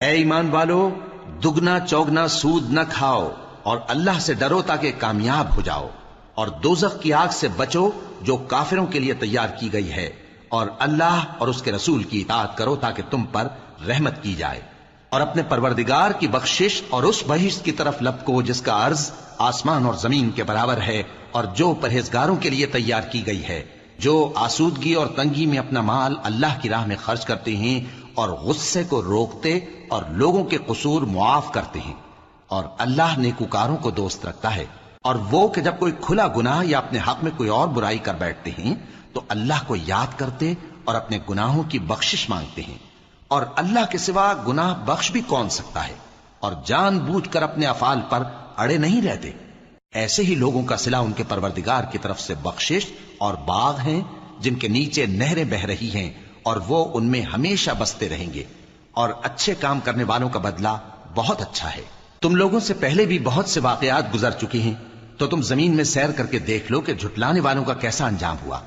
اے ایمان والو، دگنا چوگنا سود نہ کھاؤ اور اللہ سے ڈرو تاکہ کامیاب ہو جاؤ، اور دوزخ کی آگ سے بچو جو کافروں کے لیے تیار کی گئی ہے، اور اللہ اور اس کے رسول کی اطاعت کرو تاکہ تم پر رحمت کی جائے، اور اپنے پروردگار کی بخشش اور اس بہشت کی طرف لپکو جس کا عرض آسمان اور زمین کے برابر ہے، اور جو پرہیزگاروں کے لیے تیار کی گئی ہے، جو آسودگی اور تنگی میں اپنا مال اللہ کی راہ میں خرچ کرتے ہیں اور غصے کو روکتے اور لوگوں کے قصور معاف کرتے ہیں، اور اللہ نیکوکاروں کو دوست رکھتا ہے۔ اور وہ کہ جب کوئی کھلا گناہ یا اپنے حق میں کوئی اور برائی کر بیٹھتے ہیں تو اللہ کو یاد کرتے اور اپنے گناہوں کی بخشش مانگتے ہیں، اور اللہ کے سوا گناہ بخش بھی کون سکتا ہے، اور جان بوجھ کر اپنے افعال پر اڑے نہیں رہتے۔ ایسے ہی لوگوں کا صلہ ان کے پروردگار کی طرف سے بخشش اور باغ ہیں جن کے نیچے نہریں بہ رہی ہیں، اور وہ ان میں ہمیشہ بستے رہیں گے، اور اچھے کام کرنے والوں کا بدلہ بہت اچھا ہے۔ تم لوگوں سے پہلے بھی بہت سے واقعات گزر چکے ہیں، تو تم زمین میں سیر کر کے دیکھ لو کہ جھٹلانے والوں کا کیسا انجام ہوا۔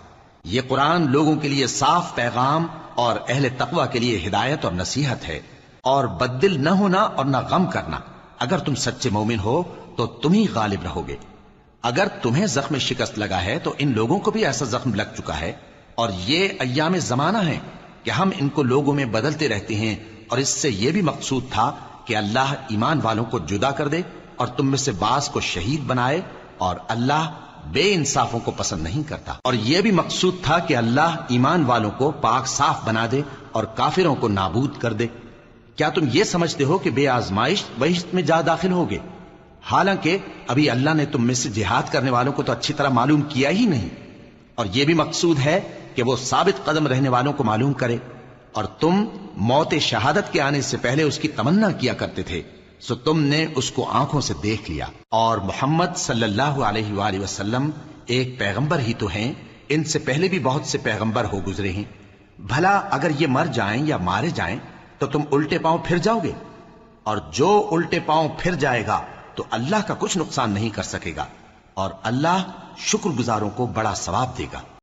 یہ قرآن لوگوں کے لیے صاف پیغام اور اہل تقوی کے لیے ہدایت اور نصیحت ہے، اور بددل نہ ہونا اور نہ غم کرنا۔ اگر تم سچے مومن ہو تو تم ہی غالب رہو گے۔ اگر تمہیں زخم شکست لگا ہے تو ان لوگوں کو بھی ایسا زخم لگ چکا ہے، اور یہ ایام زمانہ ہے کہ ہم ان کو لوگوں میں بدلتے رہتے ہیں، اور اس سے یہ بھی مقصود تھا کہ اللہ ایمان والوں کو جدا کر دے اور تم میں سے بعض کو شہید بنائے، اور اللہ بے انصافوں کو پسند نہیں کرتا۔ اور یہ بھی مقصود تھا کہ اللہ ایمان والوں کو پاک صاف بنا دے اور کافروں کو نابود کر دے۔ کیا تم یہ سمجھتے ہو کہ بے آزمائش بہشت میں جا داخل ہوگے؟ حالانکہ ابھی اللہ نے تم میں سے جہاد کرنے والوں کو تو اچھی طرح معلوم کیا ہی نہیں، اور یہ بھی مقصود ہے کہ وہ ثابت قدم رہنے والوں کو معلوم کرے، اور تم موت شہادت کے آنے سے پہلے اس کی تمنا کیا کرتے تھے، سو تم نے اس کو آنکھوں سے دیکھ لیا۔ اور محمد صلی اللہ علیہ وآلہ وسلم ایک پیغمبر ہی تو ہیں، ان سے پہلے بھی بہت سے پیغمبر ہو گزرے ہیں۔ بھلا اگر یہ مر جائیں یا مارے جائیں تو تم الٹے پاؤں پھر جاؤ گے؟ اور جو الٹے پاؤں پھر جائے گا تو اللہ کا کچھ نقصان نہیں کر سکے گا، اور اللہ شکر گزاروں کو بڑا ثواب دے گا۔